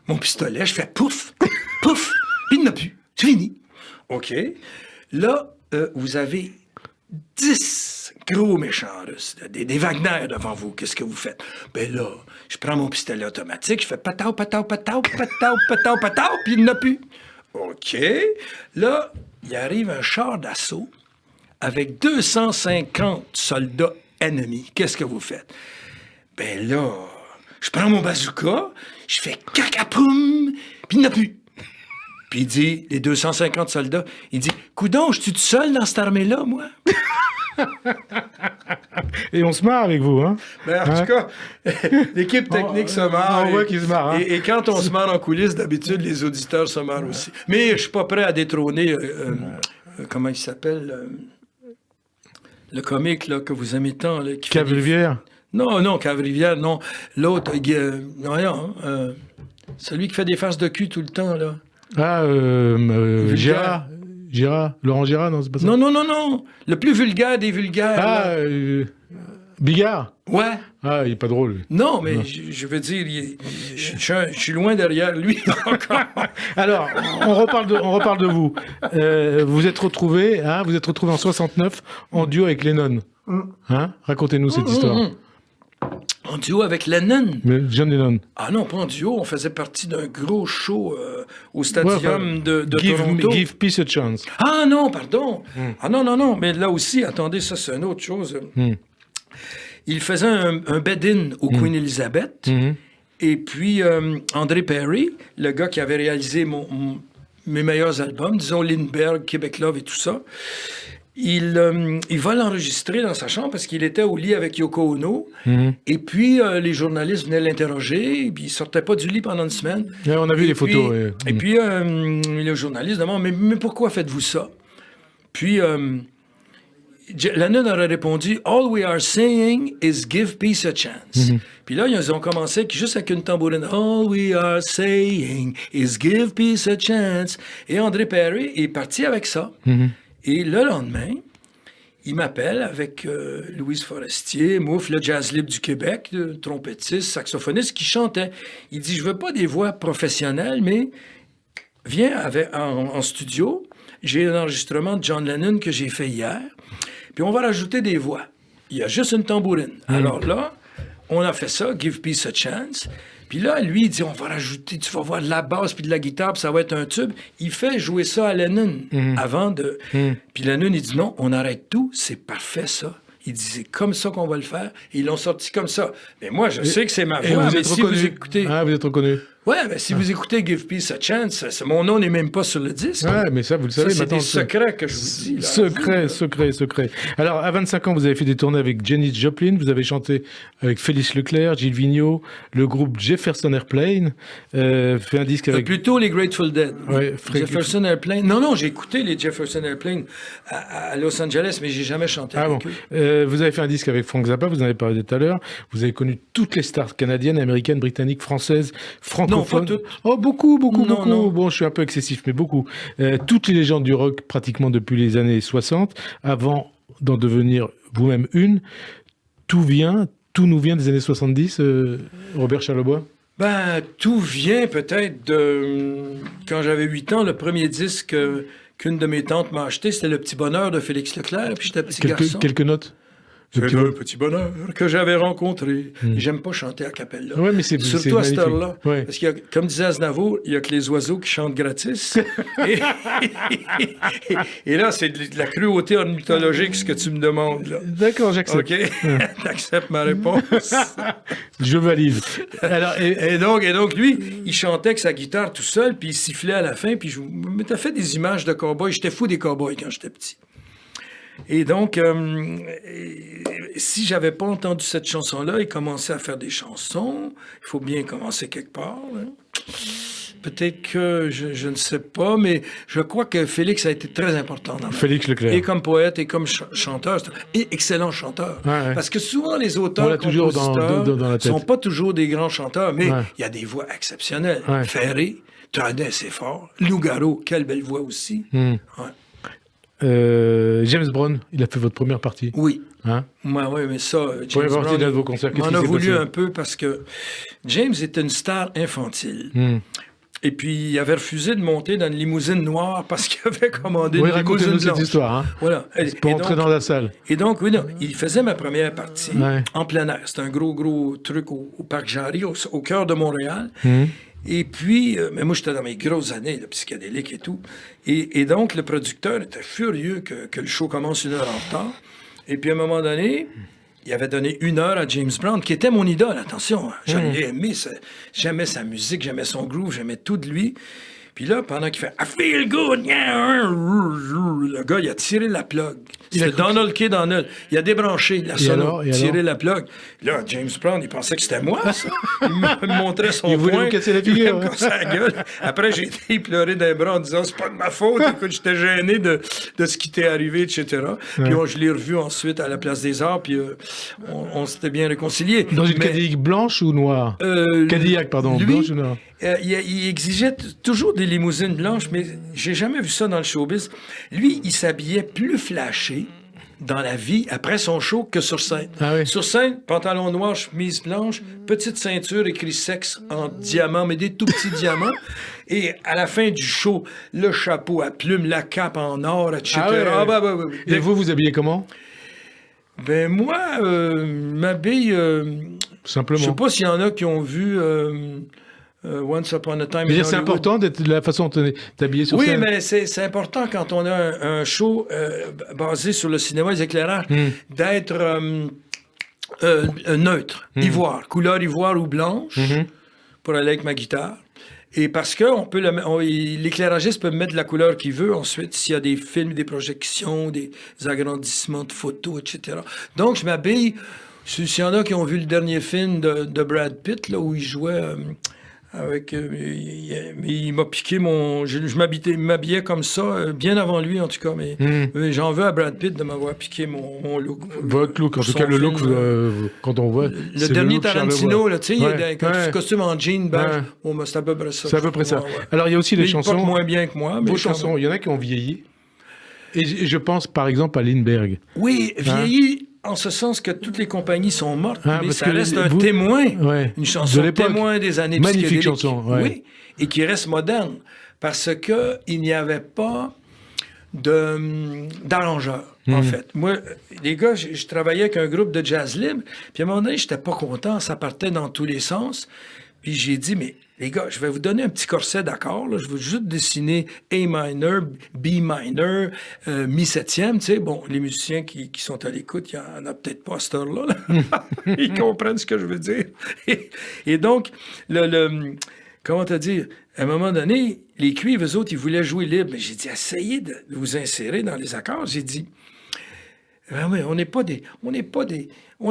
mon pistolet, je fais pouf, pouf, puis il n'y en a plus. C'est fini. OK. Là, vous avez 10 gros méchants Russes, des Wagner devant vous. Qu'est-ce que vous faites? Ben là, je prends mon pistolet automatique, je fais patao, patao, patao, patao, patao, patao, puis il n'y en a plus. OK. Là, il arrive un char d'assaut avec 250 soldats ennemis. Qu'est-ce que vous faites? Ben là, je prends mon bazooka, je fais cacapoum, puis il n'y en a plus. Puis il dit, les 250 soldats, il dit, coudonc, je suis tout seul dans cette armée-là, moi? Et on se marre avec vous, hein? Ben, en tout cas, l'équipe technique se marre. On voit qu'ils se marrent. Hein? Et quand on se marre en coulisses, d'habitude, les auditeurs se marrent aussi. Mais je suis pas prêt à détrôner, comment il s'appelle, le comique là, que vous aimez tant. Là, Cavrivière? Non, Cavrivière, non. L'autre, celui qui fait des farces de cul tout le temps, là. Ah, Gérard, Laurent Gérard, non, c'est pas ça? Non. Le plus vulgaire des vulgaires. Ah, Bigard? Ouais. Ah, il est pas drôle. Lui. Non, mais je veux dire, je suis loin derrière lui encore. Alors, on reparle de vous. Vous êtes retrouvé en 69 en duo avec Lennon. Hein? Racontez-nous cette histoire. En duo avec Lennon? Mais John Lennon. Ah non, pas en duo. On faisait partie d'un gros show au Stadium de Toronto. Give Peace a Chance. Ah non, pardon. Ah non. Mais là aussi, attendez, ça, c'est une autre chose. Il faisait un bed-in au Queen Elizabeth. Et puis, André Perry, le gars qui avait réalisé mes meilleurs albums, disons Lindbergh, Québec Love et tout ça, il va l'enregistrer dans sa chambre parce qu'il était au lit avec Yoko Ono. Et puis, les journalistes venaient l'interroger. Et puis, il ne sortait pas du lit pendant une semaine. Ouais, on a vu les photos. Et puis, le journaliste demande, mais pourquoi faites-vous ça? Puis, Lennon aurait répondu, all we are saying is give peace a chance. Puis là, ils ont commencé juste avec une tambourine. All we are saying is give peace a chance. Et André Perry est parti avec ça. Et le lendemain, il m'appelle avec Louise Forestier, Mouf, le jazz libre du Québec, trompettiste, saxophoniste, qui chantait. Il dit, je veux pas des voix professionnelles, mais viens en studio. J'ai un enregistrement de John Lennon que j'ai fait hier. Puis on va rajouter des voix. Il y a juste une tambourine. Alors là, on a fait ça, Give Peace a Chance. Puis là, lui, il dit, on va rajouter, tu vas voir de la basse puis de la guitare, puis ça va être un tube. Il fait jouer ça à Lennon avant de... Puis Lennon, il dit, non, on arrête tout, c'est parfait ça. Il dit, c'est comme ça qu'on va le faire. Et ils l'ont sorti comme ça. Mais moi, je sais que c'est ma voix, mais si vous écoutez... Ah, vous êtes reconnu. Ouais, mais si vous écoutez Give Peace a Chance, mon nom n'est même pas sur le disque. Ouais, mais ça, vous le savez ça, maintenant. C'est des secrets que je vous dis. Là. Secret. Alors, à 25 ans, vous avez fait des tournées avec Janis Joplin, vous avez chanté avec Félix Leclerc, Gilles Vigneault, le groupe Jefferson Airplane, fait un disque avec... Plutôt les Grateful Dead. Ouais, Jefferson Airplane. Non, j'ai écouté les Jefferson Airplane à Los Angeles, mais j'ai jamais chanté avec eux. Vous avez fait un disque avec Frank Zappa, vous en avez parlé tout à l'heure. Vous avez connu toutes les stars canadiennes, américaines, britanniques, françaises, francophones. Non, pas toutes. Oh, beaucoup. Non. Bon, je suis un peu excessif, mais beaucoup. Toutes les légendes du rock, pratiquement depuis les années 60, avant d'en devenir vous-même une. Tout nous vient des années 70, Robert Charlebois? Ben, tout vient peut-être de... Quand j'avais 8 ans, le premier disque qu'une de mes tantes m'a acheté, c'était Le Petit Bonheur de Félix Leclerc, puis j'étais petit garçon. Quelques notes? C'est le petit bonheur que j'avais rencontré. J'aime pas chanter à cappella. Ouais, mais surtout à cette heure-là. Ouais. Parce qu'il y a, comme disait Aznavour, il y a que les oiseaux qui chantent gratis. et là, c'est de la cruauté ornithologique, ce que tu me demandes. Là. D'accord, j'accepte. OK? T'acceptes ma réponse? Je valide. Alors, et donc, lui, il chantait avec sa guitare tout seul, puis il sifflait à la fin, puis je m'étais fait des images de cow-boys. J'étais fou des cow-boys quand j'étais petit. Et donc, si j'avais pas entendu cette chanson-là, il commençait à faire des chansons. Il faut bien commencer quelque part. Hein. Peut-être que je ne sais pas, mais je crois que Félix a été très important dans ma vie. Félix Leclerc. Et comme poète et comme chanteur. Et excellent chanteur. Ouais. Parce que souvent, les On auteurs l'a toujours dans la ne tête. sont pas toujours des grands chanteurs, mais Ouais. il y a des voix exceptionnelles. Ouais. Ferré, Trenet, c'est fort. Lougaro, quelle belle voix aussi. Hmm. Ouais. James Brown, il a fait votre première partie. Oui. Hein? Oui, mais ça, James Première partie Brown, d'un de vos concerts. Qu'est-ce m'en qui a s'est voulu passé? un peu parce que James était une star infantile. Hmm. Et puis, il avait refusé de monter dans une limousine noire parce qu'il avait commandé Oui, une limousine racontez-nous cette blanche. histoire. Hein? Voilà. Pour entrer dans la salle. Et donc, oui, non, il faisait ma première partie Ouais. en plein air. C'était un gros truc au Parc Jarry, au cœur de Montréal. Hmm. Et puis, mais moi, j'étais dans mes grosses années, le psychédélique et tout. Et donc, le producteur était furieux que le show commence 1 heure en retard. Et puis, à un moment donné, il avait donné 1 heure à James Brown, qui était mon idole, attention. Je l'ai aimé, j'aimais sa musique, j'aimais son groove, j'aimais tout de lui. Puis là, pendant qu'il fait « I feel good! » le gars, il a tiré la plug. C'était Donald K. Donald. Il a débranché la sonore, tiré la plug. Là, James Brown, il pensait que c'était moi, ça. Il me montrait son Il voulait poing. me casser la figure. Il me cassait la gueule. Après, j'ai été pleurer d'un bras en disant « C'est pas de ma faute. Écoute, j'étais gêné de ce qui t'est arrivé, etc. » Puis je l'ai revu ensuite à la Place des Arts, puis on s'était bien réconciliés. Dans une Cadillac blanche ou noire? Cadillac, pardon, lui, blanche ou noire? Il exigeait toujours des limousines blanches, mais j'ai jamais vu ça dans le showbiz. Lui, il s'habillait plus flashé dans la vie après son show que sur scène. Ah oui. Sur scène, pantalon noir, chemise blanche, petite ceinture écrit sexe en diamant, mais des tout petits diamants. Et à la fin du show, le chapeau à plumes, la cape en or, etc. Ah ouais. Ouais. Et vous habillez comment? Ben moi, m'habille... Simplement. Je sais pas s'il y en a qui ont vu... Once Upon a Time in c'est Hollywood. important d'être la façon dont tu habillé sur scène. Oui, mais c'est important quand on a un show basé sur le cinéma, les éclairages, d'être neutre, ivoire, couleur ivoire ou blanche, pour aller avec ma guitare. Et parce que l'éclairagiste peut mettre la couleur qu'il veut ensuite s'il y a des films, des projections, des agrandissements de photos, etc. Donc, je m'habille... S'il y en a qui ont vu le dernier film de Brad Pitt, là, où il jouait... il m'a piqué je m'habillais comme ça, bien avant lui en tout cas, mais j'en veux à Brad Pitt de m'avoir piqué mon look. Votre look, en tout cas le look, quand on voit... Le dernier Tarantino, tu sais, il y a un costume en jean, beige, c'est à peu près ça. C'est à peu près ça. Alors il y a aussi les chansons... Il porte moins bien que moi. Vos chansons, il y en a qui ont vieilli. Et je pense par exemple à Lindbergh. Oui, vieilli... En ce sens que toutes les compagnies sont mortes, mais ça reste un témoin, une chanson témoin des années psychédéliques. Magnifique chanson, oui, et qui reste moderne, parce que il n'y avait pas d'arrangeur, en fait. Moi, les gars, je travaillais avec un groupe de jazz libre, puis à un moment donné, j'étais pas content, ça partait dans tous les sens, puis j'ai dit, mais les gars, je vais vous donner un petit corset d'accords. Je vais juste dessiner A minor, B minor, mi septième. Tu sais, bon, les musiciens qui sont à l'écoute, il n'y en a peut-être pas à cette heure-là. Là. Ils comprennent ce que je veux dire. Et donc, comment te dire, à un moment donné, les cuivres, eux autres, ils voulaient jouer libre. Mais j'ai dit, essayez de vous insérer dans les accords. J'ai dit, ben oui, on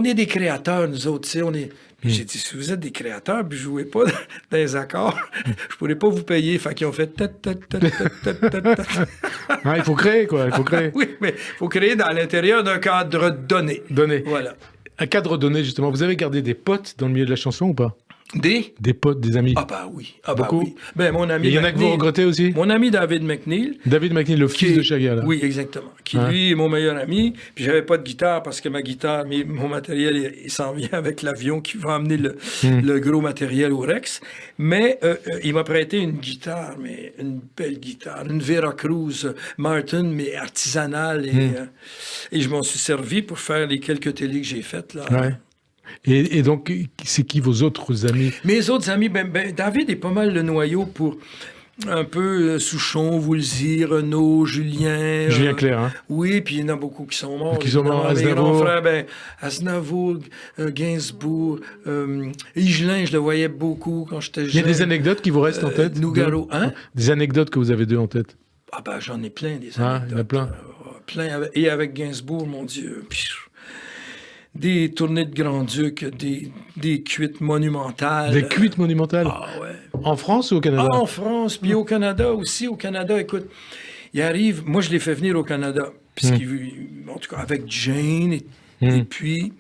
est des créateurs, nous autres, tu sais, Puis j'ai dit, si vous êtes des créateurs, puis jouez pas dans les accords, je pourrais pas vous payer. Fait qu'ils ont fait il faut créer, quoi, il faut créer. Oui, mais il faut créer dans l'intérieur d'un cadre donné. Voilà. Un cadre donné, justement. Vous avez gardé des potes dans le milieu de la chanson ou pas? Des potes, des amis. Ah bah oui. Beaucoup? Oui. Ben, mon ami il y en a que vous regrettez aussi? Mon ami David McNeil. David McNeil, le fils de Chagall. Oui, exactement. Qui, lui, est mon meilleur ami. Puis j'avais pas de guitare parce que ma guitare, mon matériel, il s'en vient avec l'avion qui va amener le gros matériel au Rex. Mais il m'a prêté une guitare, mais une belle guitare. Une Veracruz Martin, mais artisanale. Et je m'en suis servi pour faire les quelques télés que j'ai faites, là. Ouais. Et donc, c'est qui vos autres amis? Mes autres amis, David est pas mal le noyau pour un peu Souchon, Woolsey, Renaud, Julien. Julien Clerc, hein? Oui, puis il y en a beaucoup qui sont morts. Qui sont morts, Aznavour. Mes grands frères, Aznavour, Gainsbourg, Higelin, je le voyais beaucoup quand j'étais jeune. Il y a des anecdotes qui vous restent en tête? Nougaro, hein? Des anecdotes que vous avez en tête? Ah j'en ai plein, des anecdotes. Il y en a plein? Plein. Et avec Gainsbourg, mon Dieu, des tournées de Grand-Duc, des cuites monumentales. Des cuites monumentales? Ah ouais. En France ou au Canada? En France, puis au Canada aussi. Au Canada, écoute, il arrive... Moi, je l'ai fait venir au Canada, en tout cas avec Jane, et puis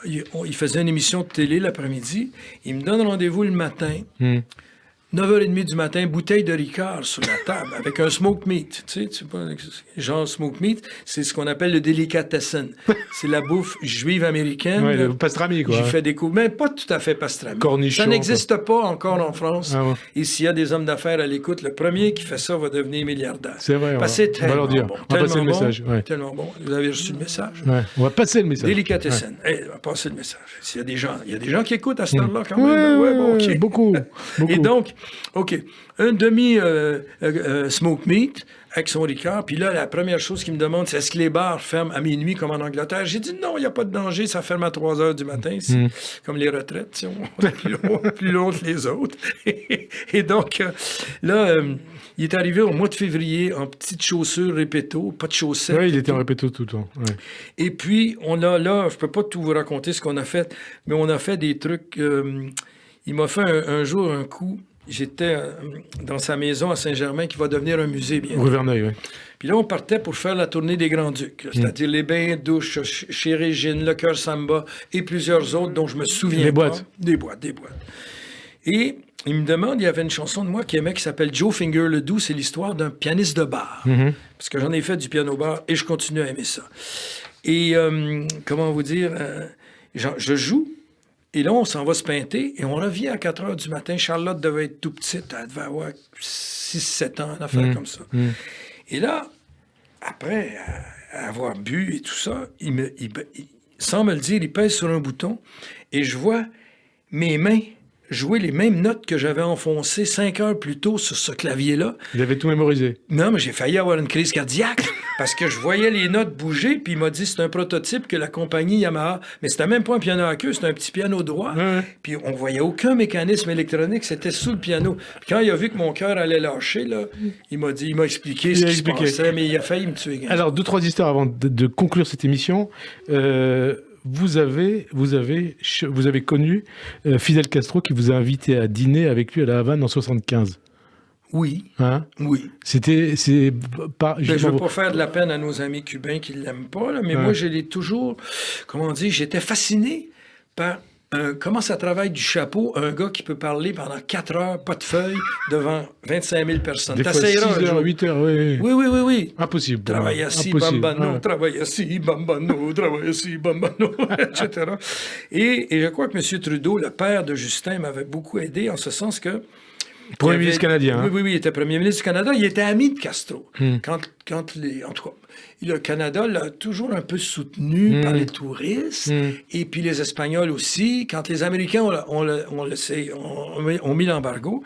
il faisait une émission de télé l'après-midi. Il me donne rendez-vous le matin. 9h30 du matin, bouteille de Ricard sur la table, avec un smoke meat. Tu sais pas, genre smoke meat, c'est ce qu'on appelle le delicatessen. C'est la bouffe juive américaine. Ouais, le pastrami, quoi. J'ai fait découvrir, mais pas tout à fait pastrami. Cornichon. Ça n'existe pas encore en France. Ah ouais. Et s'il y a des hommes d'affaires à l'écoute, le premier qui fait ça va devenir milliardaire. C'est vrai. C'est on va leur dire. bon, On va passer le message. Bon, tellement bon. Vous avez reçu le message. Ouais. On va passer le message. Delicatessen. On va passer le message. S'il y a des gens, il y a des gens qui écoutent à cette heure-là quand même. Ouais, bon, OK. Beaucoup. Et donc, OK, un demi smoke meat avec son Ricard. Puis là, la première chose qu'il me demande, c'est est-ce que les bars ferment à minuit comme en Angleterre? J'ai dit non, il n'y a pas de danger, ça ferme à 3 heures du matin ici, comme les retraites, si on est plus long que les autres. Et donc, là, il est arrivé au mois de février en petites chaussures répéto, pas de chaussettes. Oui, il était en répéto tout le temps. Ouais. Et puis, on a là, je peux pas tout vous raconter ce qu'on a fait, mais on a fait des trucs. Il m'a fait un jour un coup. J'étais dans sa maison à Saint-Germain qui va devenir un musée bientôt. Rue Verneuil, oui. Puis là, on partait pour faire la tournée des Grands-Ducs, c'est-à-dire les bains, douches chez Régine, le Cœur Samba et plusieurs autres dont je me souviens des pas. Boîtes. Des boîtes. Et il me demande, il y avait une chanson de moi qui aimait qui s'appelle Joe Finger le Doux, c'est l'histoire d'un pianiste de bar. Parce que j'en ai fait du piano-bar et je continue à aimer ça. Et comment vous dire, je joue. Et là, on s'en va se peinter et on revient à 4 heures du matin. Charlotte devait être tout petite. Elle devait avoir 6-7 ans, une affaire comme ça. Et là, après avoir bu et tout ça, sans me le dire, il pèse sur un bouton et je vois mes mains jouer les mêmes notes que j'avais enfoncées 5 heures plus tôt sur ce clavier-là. Il avait tout mémorisé. Non, mais j'ai failli avoir une crise cardiaque parce que je voyais les notes bouger, puis il m'a dit c'est un prototype que la compagnie Yamaha, mais c'était même pas un piano à queue, c'était un petit piano droit. Puis on voyait aucun mécanisme électronique, c'était sous le piano. Puis quand il a vu que mon cœur allait lâcher, là, il m'a expliqué ce qui se passait, mais il a failli me tuer. Alors, 2-3 histoires avant de conclure cette émission. Vous avez connu Fidel Castro qui vous a invité à dîner avec lui à La Havane en 75. Oui. Hein? Oui. Je ne veux pas faire de la peine à nos amis cubains qui ne l'aiment pas, là, mais moi, je l'ai toujours... Comment dire? J'étais fasciné par... comment ça travaille du chapeau, un gars qui peut parler pendant 4 heures, pas de feuilles, devant 25 000 personnes. Des fois 6 heures, 8 heures, oui. Oui. Impossible. Travaille assis, bambano, travaille assis, bambano, travaille assis, bambano, etc. Et je crois que M. Trudeau, le père de Justin, m'avait beaucoup aidé en ce sens que... Premier ministre canadien. Oui, il était premier ministre du Canada. Il était ami de Castro. En tout cas, le Canada l'a toujours un peu soutenu par les touristes, et puis les Espagnols aussi. Quand les Américains ont mis l'embargo,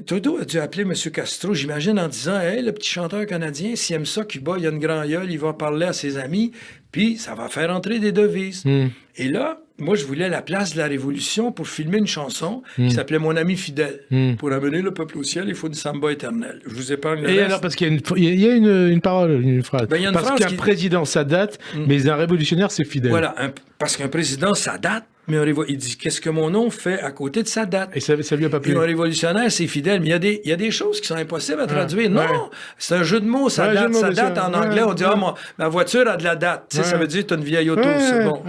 Trudeau a dû appeler M. Castro, j'imagine, en disant « Hey, le petit chanteur canadien, s'il aime ça, Cuba, il a une grande gueule, il va parler à ses amis, puis ça va faire entrer des devises. Et là, moi, je voulais la place de la Révolution pour filmer une chanson qui s'appelait « Mon ami fidèle ». Pour amener le peuple au ciel, il faut une samba éternelle. Je vous épargne le reste. Alors, parce qu'il y a une parole, une phrase. Ben, parce qu'un président, ça date, mais un révolutionnaire, c'est fidèle. Voilà, parce qu'un président, ça date, mais il dit, qu'est-ce que mon nom fait à côté de sa date? Et ça lui a pas plu. Et un révolutionnaire, c'est fidèle, mais il y a des choses qui sont impossibles à traduire. Non, c'est un jeu de mots, ça date en anglais. On dit, ma voiture a de la date. Tu sais, ça veut dire, tu as une vieille auto, c'est bon.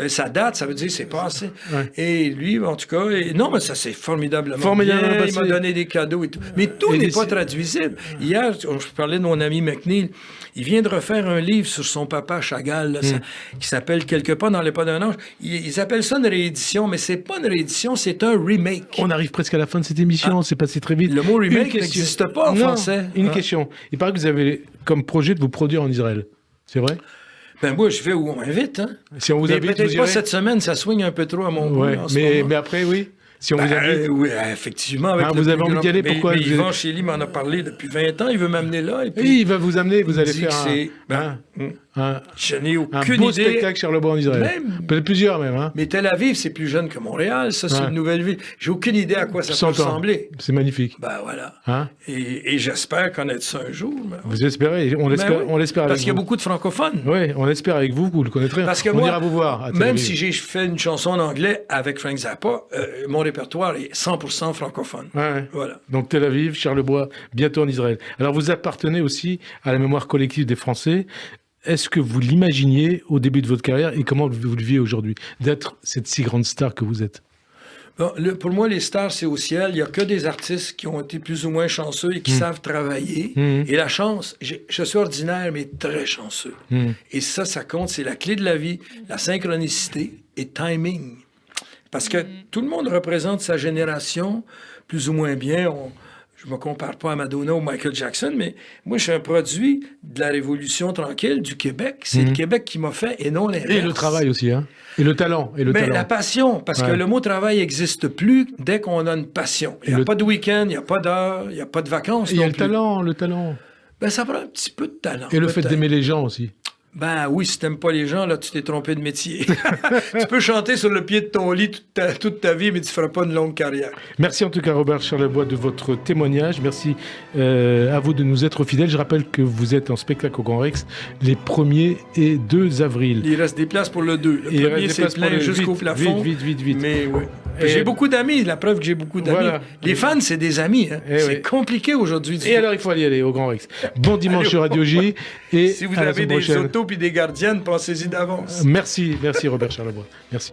Ça date, ça veut dire, c'est passé. Et lui, en tout cas, non, mais ça, c'est formidablement bien. Il m'a donné des cadeaux et tout. Mais tout n'est pas traduisible. Hier, je parlais de mon ami McNeil. Il vient de refaire un livre sur son papa Chagall, là, qui s'appelle Quelque part dans les pas d'un ange. Ils appellent ça une réédition, mais c'est pas une réédition, c'est un remake. On arrive presque à la fin de cette émission, c'est passé très vite. Le mot remake n'existe pas en français. Une question. Il paraît que vous avez comme projet de vous produire en Israël. C'est vrai? Ben moi, je vais où on m'invite. Hein? Si on vous invite, peut-être pas cette semaine, ça swing un peu trop à mon goût. Mais après, oui. Si on vous invite. Oui, effectivement. Avec vous avez envie d'y aller, pourquoi? Mais Yvan Chély m'en a parlé depuis 20 ans, il veut m'amener là. Et puis, il va vous amener, vous allez faire Je n'ai un aucune beau idée. spectacle Charlebois en Israël. Peut-être plusieurs même. Hein. Mais Tel Aviv, c'est plus jeune que Montréal. Ça, c'est une nouvelle ville. J'ai aucune idée à quoi ça peut ressembler. C'est magnifique. Ben voilà. Hein? Et j'espère connaître ça un jour. Vous espérez? On l'espère, on l'espère avec vous. Parce qu'il y a beaucoup de francophones. Oui, on espère avec vous, vous le connaîtrez. Parce que on ira vous voir. Même si j'ai fait une chanson en anglais avec Frank Zappa, mon répertoire est 100% francophone. Ouais. Voilà. Donc Tel Aviv, Charlebois, bientôt en Israël. Alors vous appartenez aussi à la mémoire collective des Français. Est-ce que vous l'imaginiez au début de votre carrière et comment vous le vivez aujourd'hui, d'être cette si grande star que vous êtes? Bon, pour moi, les stars, c'est au ciel. Il n'y a que des artistes qui ont été plus ou moins chanceux et qui savent travailler. Et la chance, je suis ordinaire, mais très chanceux. Et ça compte. C'est la clé de la vie, la synchronicité et timing. Parce que tout le monde représente sa génération plus ou moins bien. Je me compare pas à Madonna ou Michael Jackson, mais moi, je suis un produit de la Révolution tranquille du Québec. C'est le Québec qui m'a fait et non l'inverse. Et le travail aussi, hein? Et le talent. Mais la passion, parce que le mot travail n'existe plus dès qu'on a une passion. Il n'y a pas de week-end, il n'y a pas d'heure, il n'y a pas de vacances. Il y a le talent. Ben, ça prend un petit peu de talent. Et le fait d'aimer les gens aussi. Ben oui, si t'aimes pas les gens, là, tu t'es trompé de métier. Tu peux chanter sur le pied de ton lit toute ta vie, mais tu feras pas une longue carrière. Merci en tout cas, Robert Charlebois, de votre témoignage. Merci à vous de nous être fidèles. Je rappelle que vous êtes en spectacle au Grand Rex les 1er et 2 avril. Il reste des places pour le 2. Le premier, c'est plein jusqu'au plafond. Vite. Mais oui. J'ai beaucoup d'amis, la preuve que j'ai beaucoup d'amis. Voilà. Les fans, c'est des amis. Hein. C'est compliqué aujourd'hui. Et alors, il faut y aller au Grand Rex. Bon dimanche sur Radio J. Et si vous avez des autos puis des gardiennes, pensez-y d'avance. Merci Robert Charlebois. Merci.